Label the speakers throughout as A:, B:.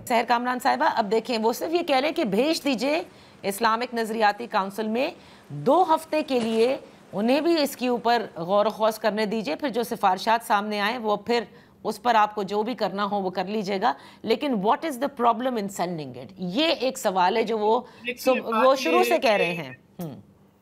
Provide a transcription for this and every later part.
A: سحر کامران صاحبہ اب دیکھیں وہ صرف یہ کہہ رہے ہیں کہ بھیج دیجئے اسلامک نظریاتی کونسل میں 2 ہفتے کے لیے، انہیں بھی اس کے اوپر غور و خوض کرنے دیجئے، پھر جو سفارشات سامنے آئیں وہ پھر اس پر آپ کو جو بھی کرنا ہو وہ کر لیجئے گا. لیکن what is the problem in sending it? یہ ایک سوال ہے جو وہ شروع سے کہہ رہے ہیں.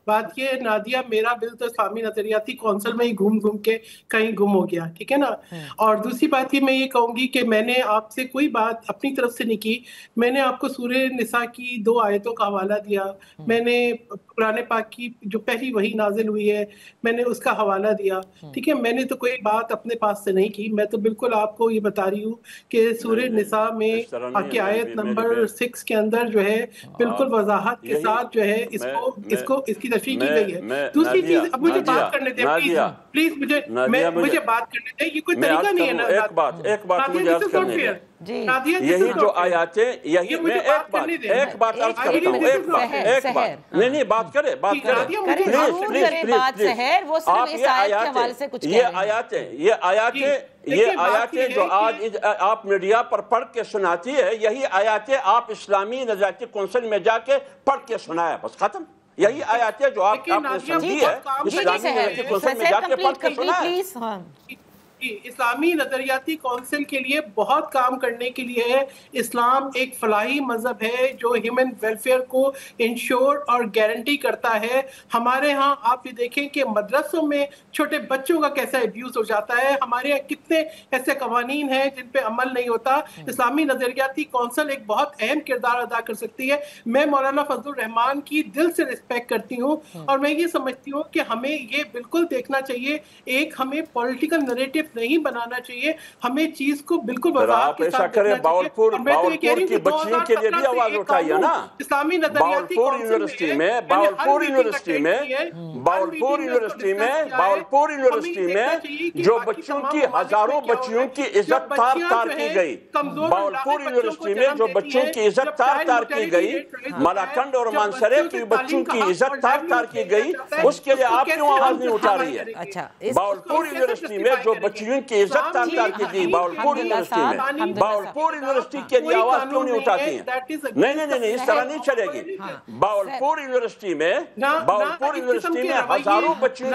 B: بات یہ نادیہ، میرا بل تو اسلامی نظریاتی کونسل میں ہی گھوم کے کہیں گم ہو گیا، ٹھیک ہے نا. اور دوسری بات یہ میں یہ کہوں گی کہ میں نے آپ سے کوئی بات اپنی طرف سے نہیں کی. میں نے آپ کو سورہ نساء کی 2 آیتوں کا حوالہ دیا، میں نے قرآن پاک کی جو پہلی وحی نازل ہوئی ہے میں نے اس کا حوالہ دیا، ٹھیک ہے. میں نے تو کوئی بات اپنے پاس سے نہیں کی، میں تو بالکل آپ کو یہ بتا رہی ہوں کہ سورہ نساء میں کی آیت نمبر 6 کے اندر جو ہے بالکل وضاحت کے ساتھ جو ہے اس کی تشریح کی گئی ہے. دوسری چیز، اب مجھے بات کرنے دیں پلیز، مجھے بات کرنے دیں. یہ کوئی طریقہ نہیں ہے نا.
C: ایک بات مجھے عرض کرنے دیں. یہی جو آیاتیں، یہی میں ایک بات عرض کرتا ہوں، ایک بات نہیں بات کرے یہ آیاتیں جو آج آپ میڈیا پر پڑھ کے سناتی ہے، یہی آیاتیں آپ اسلامی نظریاتی کونسل میں جا کے پڑھ کے سنایا، بس ختم. یہی آیاتیں جو آپ نے سمجھی ہے اسلامی نظریاتی کونسل میں جا کے پڑھ کے سنایا.
B: اسلامی نظریاتی کونسل کے لیے بہت کام کرنے کے لیے ہے. اسلام ایک فلاحی مذہب ہے جو ہیومن ویلفیئر کو انشور اور گارنٹی کرتا ہے. ہمارے ہاں آپ یہ دیکھیں کہ مدرسوں میں چھوٹے بچوں کا کیسا ایبیوز ہو جاتا ہے. ہمارے یہاں کتنے ایسے قوانین ہیں جن پہ عمل نہیں ہوتا. اسلامی نظریاتی کونسل ایک بہت اہم کردار ادا کر سکتی ہے. میں مولانا فضل الرحمان کی دل سے رسپیکٹ کرتی ہوں اور میں یہ سمجھتی ہوں کہ ہمیں یہ بالکل دیکھنا چاہیے، ایک ہمیں پولیٹیکل نریٹو نہیں بنانا چاہیے، ہمیں چیز کو بالکل وضاحت کے ساتھ دیکھنا چاہیے.
C: باولپور کی بچیوں کے لیے بھی آواز اٹھائیے نا.
B: اسلامی نظریاتی
C: یونیورسٹی میں جو بچوں کی ہزاروں بچیوں کی عزت تار کی گئی، باولپور یونیورسٹی میں جو بچوں کی عزت تار کی گئی، ملاکنڈ اور مانسرے کی بچوں کی عزت تار کی گئی، اس کے لیے آپ کیوں آواز نہیں اٹھا رہی ہے؟ باولپور یونیورسٹی میں جو بچیوں کی عزت تار کی گئی، باولپور یونیورسٹی کے لیے آواز کیوں نہیں اٹھاتی ہیں؟ نہیں، اس طرح نہیں چلے گی. باولپور یونیورسٹی میں ہزاروں بچوں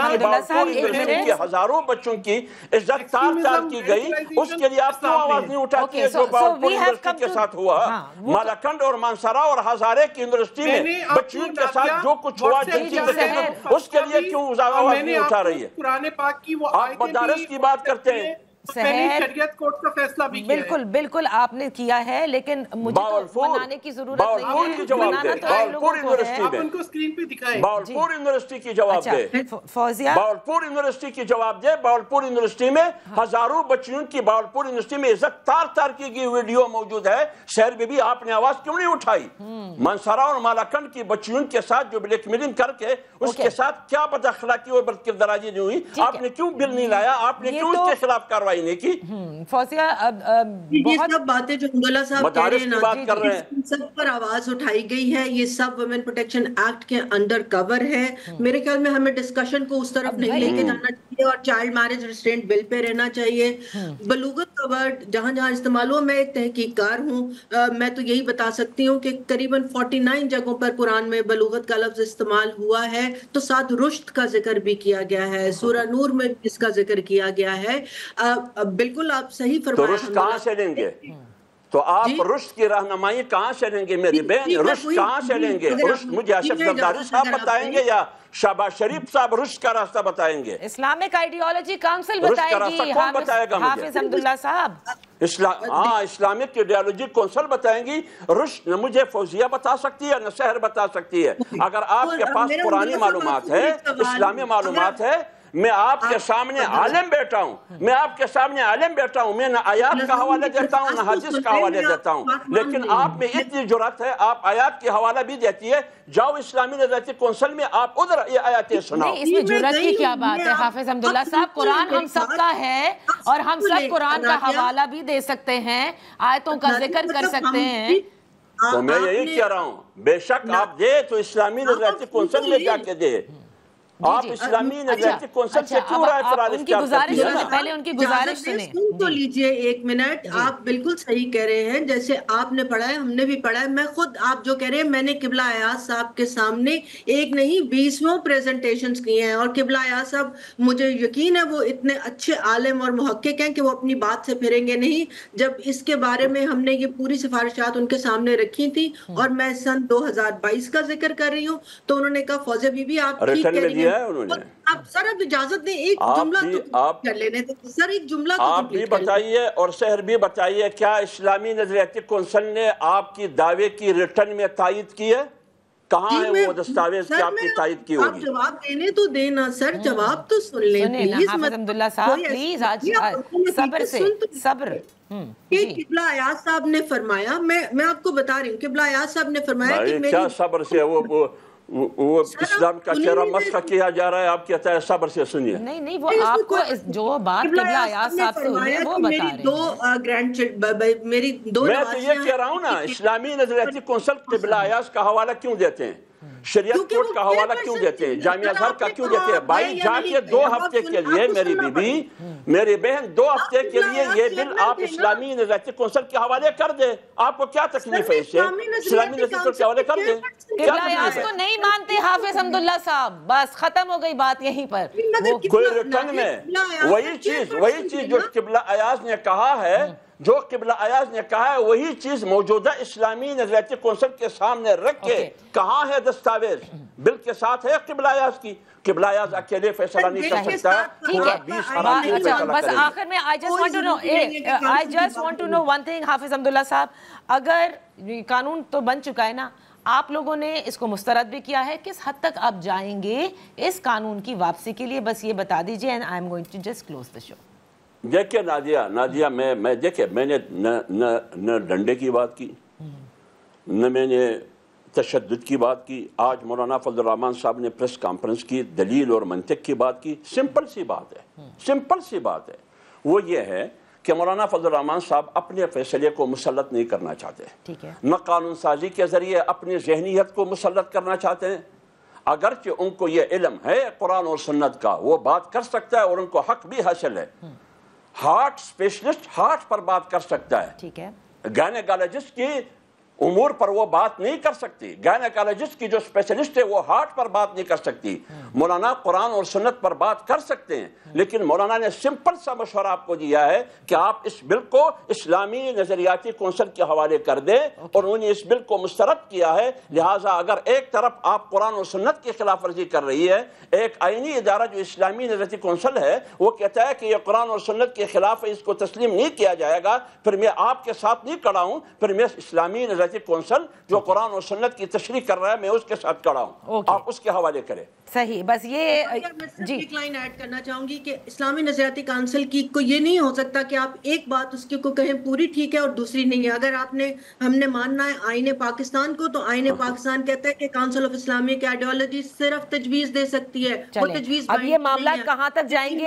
C: کی عزت تار کی گئی، اس کے لیے آپ کیوں آواز نہیں اٹھاتی ہیں جو باولپور یونیورسٹی کے ساتھ ہوا؟ مالاکنڈ اور مانسرا اور ہزارے کی یونیورسٹی میں بچیوں کے ساتھ جو کچھ ہوا اس کے لیے کیوں آواز نہیں اٹھا رہی ہے؟
B: قرآن پاک کی وہ
C: آپ مدارس کی بات کرتے ہیں.
B: شریعت کورٹ کا فیصلہ بھی کیا ہے.
A: بالکل آپ نے کیا ہے، لیکن مجھے تو بنانے کی ضرورت نہیں ہے.
C: باولپور کی جواب دے. باولپور یونیورسٹی
B: آپ ان کو اسکرین پہ دکھائیں.
C: باولپور یونیورسٹی کی جواب دے.
A: فوزیہ
C: باولپور یونیورسٹی کی جواب دے. باولپور یونیورسٹی میں ہزاروں بچیوں کی باولپور یونیورسٹی میں عزت تار کی گئی ویڈیو موجود ہے. شہر میں بھی آپ نے آواز کیوں نہیں اٹھائی؟ منصورہ اور مالاکنڈ کی بچیوں کے ساتھ جو بلیک میلنگ کر کے اس کے ساتھ کیا بد اخلاقی اور بد کرداری نہیں ہوئی، آپ نے کیوں بل نہیں لایا؟ آپ نے کیوں اس کے خلاف کارروائی نہیں کی؟
A: فوزیہ
D: یہ سب باتیں جو انگولہ صاحب کہہ رہے ہیں سب پر آواز اٹھائی گئی ہے. یہ سب ویمن پروٹیکشن ایکٹ کے انڈر کور ہے. میرے خیال میں ہمیں ڈسکشن کو اس طرف نہیں لے کے جانا چاہیے اور چائلڈ میرج ریسٹرینٹ بل پہ رہنا چاہیے. بلوغت کا ورڈ جہاں استعمال ہوا، میں ایک تحقیق کار ہوں، میں تو یہی بتا سکتی ہوں کہ قریباً 49 جگہوں پر قرآن میں بلوغت کا لفظ استعمال ہوا ہے، تو ساتھ رشد کا ذکر بھی کیا گیا ہے. سورہ نور میں اس کا ذکر کیا گیا ہے. بالکل آپ صحیح فرمایا.
C: تو رشد کہاں سے لیں گے؟ تو آپ رشد کی رہنمائی کہاں سے لیں گے میری بہن؟ رشد کہاں سے لیں گے؟ رشد مجھے آصف زرداری صاحب بتائیں گے یا شہباز شریف صاحب رشد کا راستہ بتائیں گے؟
A: اسلامک آئیڈیالوجی کونسل بتائے گی حافظ حمداللہ صاحب.
C: اسلامک آئیڈیالوجی کونسل بتائیں گی. رشد نہ مجھے فوزیہ بتا سکتی ہے نہ شہر بتا سکتی ہے. اگر آپ کے پاس پرانی معلومات ہے، اسلامی معلومات ہے، میں آپ کے سامنے عالم بیٹھا ہوں. میں نہ آیات کا حوالہ دیتا ہوں نہ حدیث کا حوالہ دیتا ہوں، لیکن آپ میں اتنی جرات ہے آپ آیات کی حوالہ بھی دیتی ہے. جاؤ اسلامی نظریاتی کونسل میں آپ ادھر یہ آیاتیں سناؤ.
A: اس میں جرات کی کیا بات ہے حافظ حمداللہ صاحب؟ قرآن ہم سب کا ہے اور ہم سب قرآن کا حوالہ بھی دے سکتے ہیں، آیتوں کا ذکر کر سکتے ہیں.
C: تو میں یہی کہہ رہا ہوں، بے شک آپ دے تو اسلامی نظریاتی کونسل میں جا کے دے. آپ اسلامی نظریاتی کونسل سے کیوں رائے فرار اختیار کرتی ہیں؟
A: پہلے ان کی گزارش سنیں
D: تو لیجئے ایک منٹ. آپ بالکل صحیح کہہ رہے ہیں, جیسے آپ نے پڑھا ہے ہم نے بھی پڑھا ہے. میں خود آپ جو کہہ رہے ہیں, میں نے قبلہ ایاز صاحب کے سامنے ایک نہیں 20 پریزنٹیشنز کی ہیں, اور قبلہ ایاز صاحب مجھے یقین ہے وہ اتنے اچھے عالم اور محقق ہیں کہ وہ اپنی بات سے پھریں گے نہیں. جب اس کے بارے میں ہم نے یہ پوری سفارشات ان کے سامنے رکھی تھی, اور میں سن 2022 کا ذکر کر رہی ہوں, تو انہوں نے کہا فوزیہ بی بی آپ ٹھیک کہہ رہی ہیں. آپ سر اب اجازت دیں ایک جملہ تو کر لینے تو سر, ایک جملہ تو
C: آپ بھی بتائیے اور سحر بھی بتائیے, کیا اسلامی نظریاتی کونسل نے آپ کی دعوے کی ریٹرن میں تائید کی ہے؟ کہاں ہے وہ دستاویز کہ آپ کی تائید کی ہوگی؟
D: آپ جواب دینے تو دینا سر, جواب تو سن لیں پلیز.
A: حافظ حمداللہ صاحب پلیز آج صبر سے صبر.
D: کہ قبلہ ایاز صاحب نے فرمایا, میں آپ کو بتا رہی ہوں, قبلہ ایاز صاحب نے فرمایا کہ
C: کیا صبر سے وہ اسلام کا چہرہ مسخ کیا جا رہا ہے, آپ کہتا ہے صبر سے سنیے.
A: نہیں وہ آپ کو جو بات قبلہ ایاز صاحب سے ہوئی ہے وہ بتا رہے ہیں.
D: میری دو
C: میں تو یہ کہہ رہا ہوں نا, اسلامی نظریاتی کونسل قبلہ ایاز کا حوالہ کیوں دیتے ہیں, شریعت کوڈ کا حوالہ کیوں دیتے ہیں, جامعہ ازہر کا کیوں دیتے ہیں؟ بھائی جا کے 2 ہفتے کے لیے میری بی بی, میری بہن, 2 ہفتے کے لیے یہ بل آپ اسلامی نظریاتی کونسل کے حوالے کر دیں. آپ کو کیا تکلیف ہے اس سے؟ اسلامی نظریاتی کونسل کے حوالے کر دیں.
A: قبلہ ایاز کو نہیں مانتے حافظ حمداللہ صاحب, بس ختم ہو گئی بات یہیں پر.
C: کوئی ریٹرن میں وہی چیز جو قبلہ ایاز نے کہا ہے, وہی چیز موجودہ اسلامی نظریاتی کونسل کے سامنے رکھ کے, کہاں ہے دستاویز؟ بل کے ساتھ ہے قبلہ ایاز کی. قبلہ ایاز اکیلے فیصلہ نہیں کر سکتا, پورا 20 حرام فیصلہ کرے گا.
A: بس آخر میں I just want to know one thing حافظ حمداللہ صاحب, اگر قانون تو بن چکا ہے نا, آپ لوگوں نے اس کو مسترد بھی کیا ہے, کس حد تک آپ جائیں گے اس قانون کی واپسی کے لیے, بس یہ بتا دیجئے, and I'm going to just close the show.
C: دیکھیں نادیہ, میں نے نہ ڈنڈے کی بات کی, نہ میں نے تشدد کی بات کی. آج مولانا فضل الرحمان صاحب نے پریس کانفرنس کی, دلیل اور منطق کی بات کی. سمپل سی بات ہے, وہ یہ ہے کہ مولانا فضل الرحمان صاحب اپنے فیصلے کو مسلط نہیں کرنا چاہتے, نہ قانون سازی کے ذریعے اپنی ذہنیت کو مسلط کرنا چاہتے ہیں. اگرچہ ان کو یہ علم ہے قرآن اور سنت کا, وہ بات کر سکتا ہے اور ان کو حق بھی حاصل ہے. ہارٹ اسپیشلسٹ ہارٹ پر بات کر سکتا ہے, گائنیکالوجسٹ کی امور پر وہ بات نہیں کر سکتی. گائنیکالوجسٹ کی جو اسپیشلسٹ ہے وہ ہارٹ پر بات نہیں کر سکتی. مولانا قرآن اور سنت پر بات کر سکتے ہیں, لیکن مولانا نے سمپل سا مشورہ آپ کو دیا ہے کہ آپ اس بل کو اسلامی نظریاتی کونسل کے حوالے کر دیں, اور انہوں نے اس بل کو مسترد کیا ہے. لہٰذا اگر ایک طرف آپ قرآن اور سنت کی خلاف ورزی کر رہی ہے, ایک آئینی ادارہ جو اسلامی نظریاتی کونسل ہے وہ کہتا ہے کہ یہ قرآن اور سنت کے خلاف ہے, اس کو تسلیم نہیں کیا جائے گا, پھر میں آپ کے ساتھ نہیں کھڑا ہوں, پھر میں اسلامی نظریاتی کونسل جو قرآن اور سنت کی تشریح کر رہا ہے میں اس کے ساتھ کھڑا ہوں. آپ اس کے حوالے کریں.
A: صحیح, بس یہ
D: ایک لائن ایڈ کرنا چاہوں گی کہ اسلامی نظریاتی کونسل کی کو یہ نہیں ہو سکتا کہ آپ ایک بات اس کو کہیں پوری ٹھیک ہے اور دوسری نہیں ہے. اگر ہم نے ماننا ہے آئین پاکستان کو, تو آئین پاکستان کہتا ہے کہ کونسل آف اسلامیہ کی آئیڈیالوجی صرف تجویز دے سکتی ہے.
A: اب یہ معاملات کہاں تک جائیں گے؟